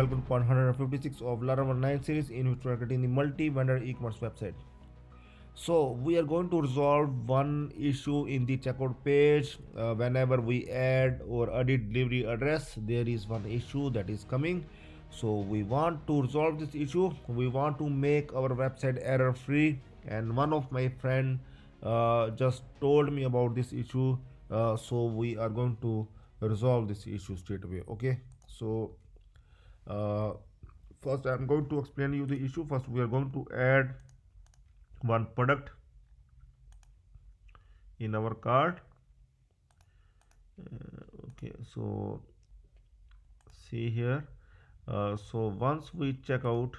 welcome to part 156 of Laravel 9 series in which we are creating the multi-vendor e-commerce website. So we are going to resolve one issue in the checkout page. Whenever we add or edit delivery address, there is one issue that is coming. So we want to resolve this issue. We want to make our website error free, and one of my friend just told me about this issue. So we are going to resolve this issue straight away. Okay, so uh, first I'm going to explain you the issue. First we are going to add one product in our cart. Okay, so see here. So once we check out,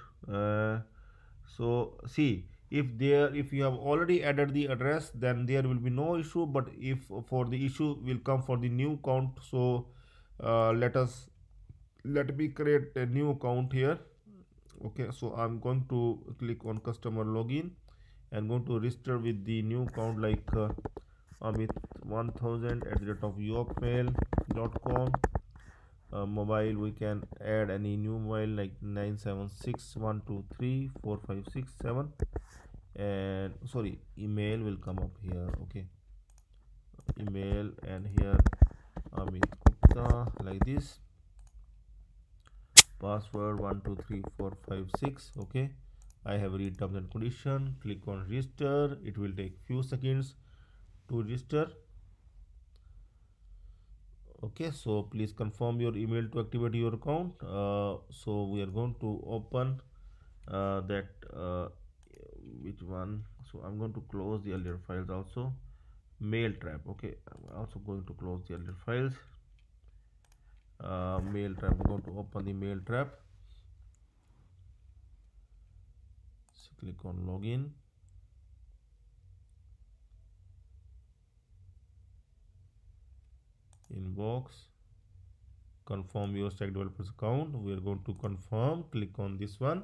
so see, if you have already added the address, then there will be no issue. But if for the issue will come for the new count, so let me create a new account here. Okay, so I'm going to click on customer login and going to register with the new account like Amit 1000 at the rate of yorkmail.com. Mobile, we can add any new mobile like 976123456 and sorry, email will come up here. Okay, email, and here Amit Gupta like this, password 123456. Okay, I have read terms and condition. Click on register. It will take few seconds to register. Okay, so please confirm your email to activate your account. So we are going to open that which one. So I'm going to close the earlier files also. Mail trap. Okay, I'm also going to close the earlier files. Mail trap. I'm going to open the mail trap. So click on login. Inbox. Confirm your stack developers account. We are going to confirm. Click on this one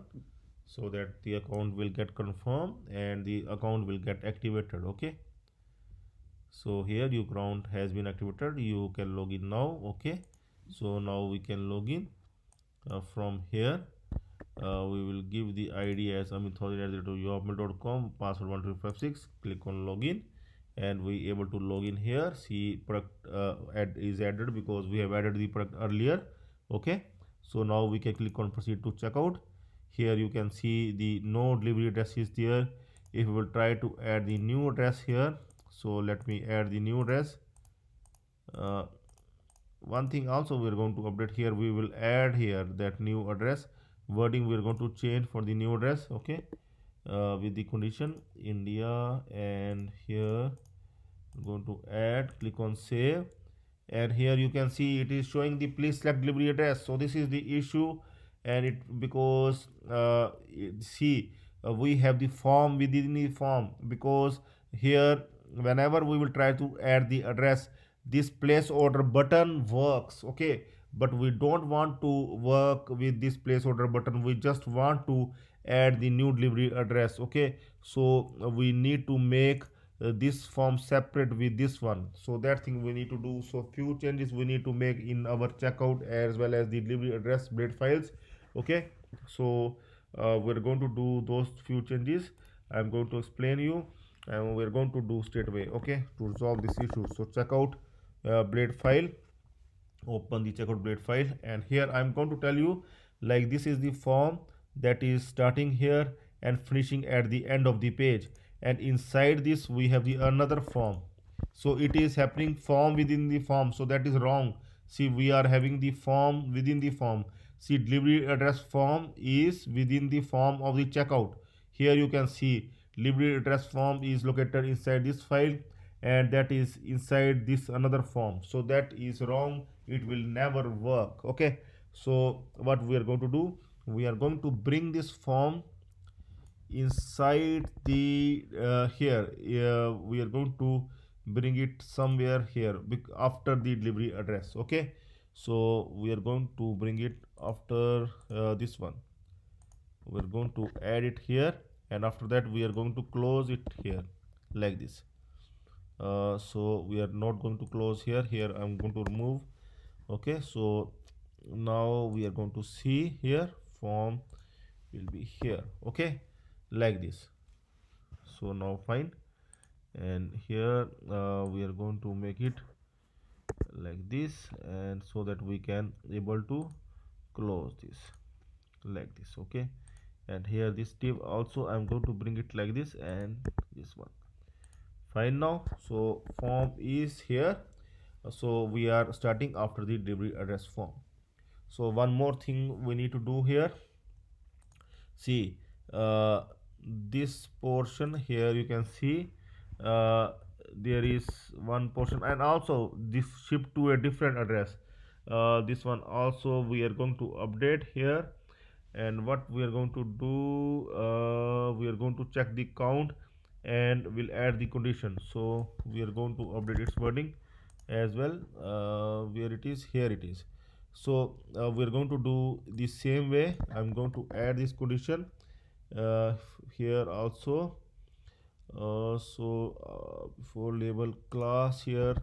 so that the account will get confirmed and the account will get activated. Okay, so here your account has been activated. You can log in now. Okay, so now we can log in from here. We will give the ID as amit1000@yorkmail.com, password 1256. Click on login and we able to log in here. See, product is added because we have added the product earlier. Okay, so now we can click on proceed to checkout. Here you can see the no delivery address is there. If we will try to add the new address here, so let me add the new address. One thing also we are going to update here, we will add here that new address wording we are going to change for the new address. Okay, with the condition India, and here I'm going to add, click on save, and here you can see it is showing the please select delivery address. So this is the issue, and it because see we have the form within the form, because here whenever we will try to add the address, this place order button works. Okay, but we don't want to work with this place order button. We just want to add the new delivery address. Okay, so we need to make this form separate with this one. So that thing we need to do. So few changes we need to make in our checkout as well as the delivery address blade files. Okay, so we're going to do those few changes. I'm going to explain you and we're going to do straight away. Okay, to resolve this issue. So checkout blade file, open the checkout blade file, and here I'm going to tell you like this is the form that is starting here and finishing at the end of the page, and inside this we have the another form. So it is happening form within the form, so that is wrong. See, we are having the form within the form. See, delivery address form is within the form of the checkout. Here you can see delivery address form is located inside this file, and that is inside this another form. So that is wrong, it will never work. Okay, so what we are going to do, we are going to bring this form inside the here we are going to bring it somewhere here after the delivery address. Okay, so we are going to bring it after this one. We're going to add it here, and after that we are going to close it here like this. So we are not going to close here. I'm going to remove. Okay, so now we are going to see here form will be here, okay, like this. So now fine, and here we are going to make it like this, and so that we can able to close this like this, okay. And here this div also I'm going to bring it like this, and this one fine now. So form is here, so we are starting after the delivery address form. So one more thing we need to do here, see, uh, this portion here you can see, uh, there is one portion, and also this shift to a different address, this one also we are going to update here. And what we are going to do, we are going to check the count and we'll add the condition. So we are going to update its wording as well, where it is, here it is. So we are going to do the same way. I'm going to add this condition here also. Before label class here,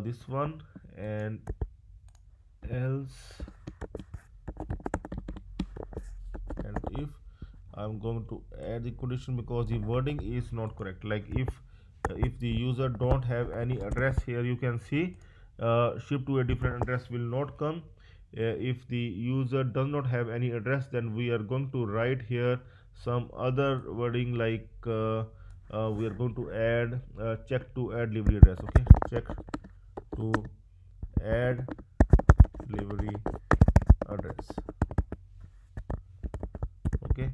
this one, and else, and if I'm going to add the condition because the wording is not correct. Like if the user don't have any address, here you can see ship to a different address will not come. If the user does not have any address, then we are going to write here some other wording, like we are going to add check to add delivery address, okay, check to add delivery address, okay.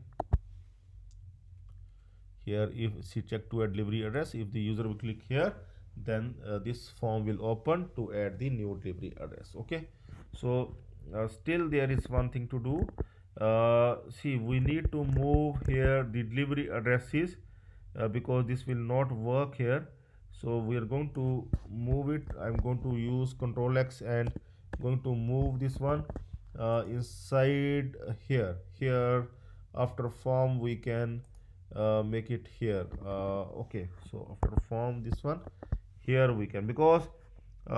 Here if she check to add delivery address, if the user will click here, then this form will open to add the new delivery address, okay. So still there is one thing to do, see, we need to move here the delivery addresses, because this will not work here. So we are going to move it. I'm going to use Control X and going to move this one inside here after form we can make it here, okay. So after form, this one here we can, because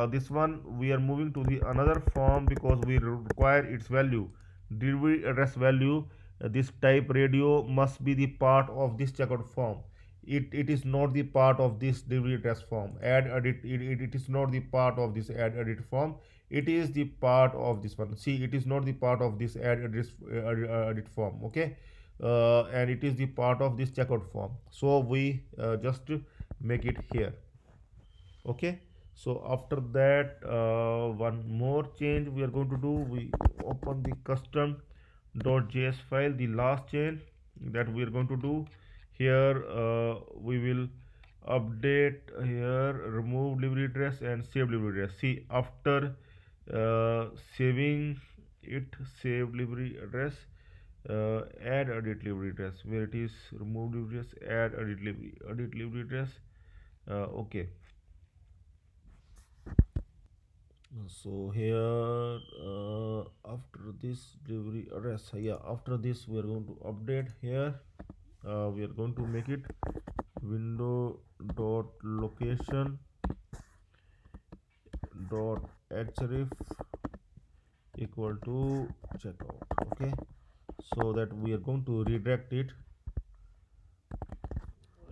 this one we are moving to the another form because we require its value, delivery address value. This type radio must be the part of this checkout form. It is not the part of this delivery address form. Add edit, it is not the part of this add edit form. It is the part of this one. See, it is not the part of this add address edit form, okay. And it is the part of this checkout form, so we just make it here, okay. So after that, one more change we are going to do, we open the custom.js file, the last change that we are going to do here, we will update here remove delivery address and save delivery address. See, after saving it, save delivery address, add edit delivery address, where it is remove delivery address, add edit delivery address, okay. So here after this delivery address, yeah, after this we are going to update here, we are going to make it window dot location dot href equal to checkout, okay. So that we are going to redirect it,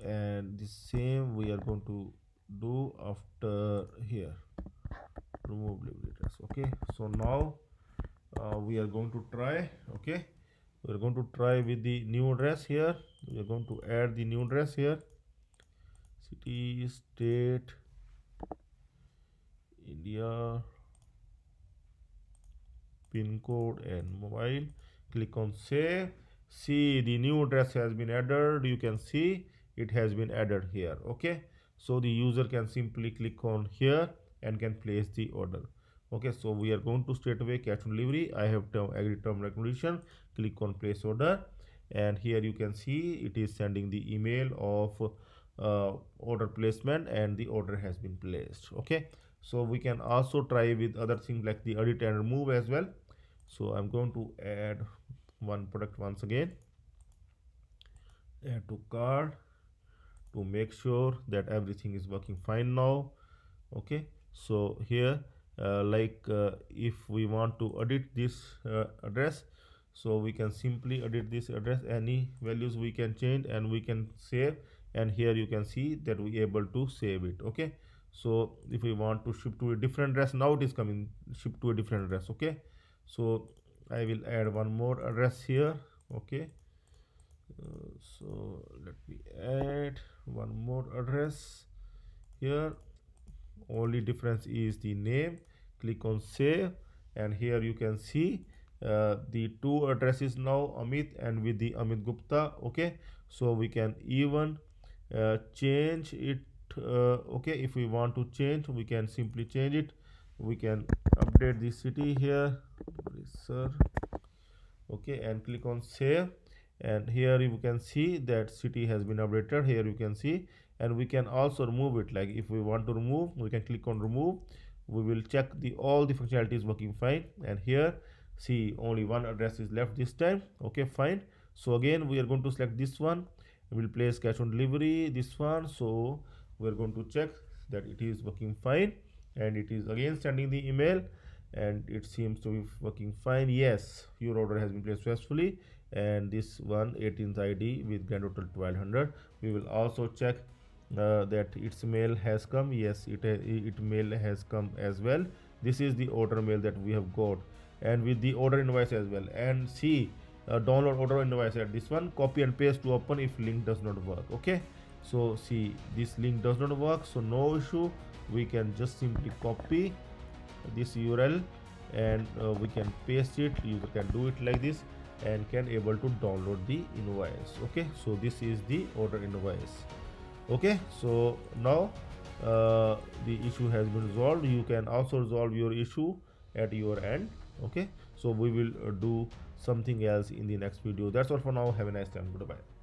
and the same we are going to do after here remove delivery address, okay. So now we are going to try, okay. We are going to try with the new address here. We are going to add the new address here, city, state, India, pin code and mobile. Click on save. See, the new address has been added. You can see it has been added here, okay. So the user can simply click on here and can place the order, okay. So we are going to straight away cash on delivery. I have agree term and condition, click on place order, and here you can see it is sending the email of order placement, and the order has been placed, okay. So we can also try with other things like the edit and remove as well. So I'm going to add one product once again, add to cart, to make sure that everything is working fine now, okay. So here if we want to edit this address, so we can simply edit this address, any values we can change and we can save, and here you can see that we able to save it. Okay, so if we want to ship to a different address, now it is coming ship to a different address. Okay, so I will add one more address here. Okay, so let me add one more address here. Only difference is the name. Click on save, and here you can see the two addresses now, Amit and with the Amit Gupta. Okay, so we can even change it. Okay, if we want to change, we can simply change it. We can update the city here, sir. Okay, and click on save, and here you can see that city has been updated. Here you can see, and we can also remove it. Like if we want to remove, we can click on remove. We will check the all the functionality is working fine, and here see only one address is left this time. Okay, fine. So again we are going to select this one. We will place cash on delivery, this one. So we are going to check that it is working fine, and it is again sending the email, and it seems to be working fine. Yes, your order has been placed successfully, and this one 18th ID with grand total 1200. We will also check that its mail has come. Yes, it mail has come as well. This is the order mail that we have got, and with the order invoice as well. And see, download order invoice at this one, copy and paste to open if link does not work. Okay, so see, this link does not work, so no issue. We can just simply copy this URL, and we can paste it. User can do it like this and can able to download the invoice. Okay, so this is the order invoice. Okay, so now the issue has been resolved. You can also resolve your issue at your end. Okay, so we will do something else in the next video. That's all for now. Have a nice time. Goodbye.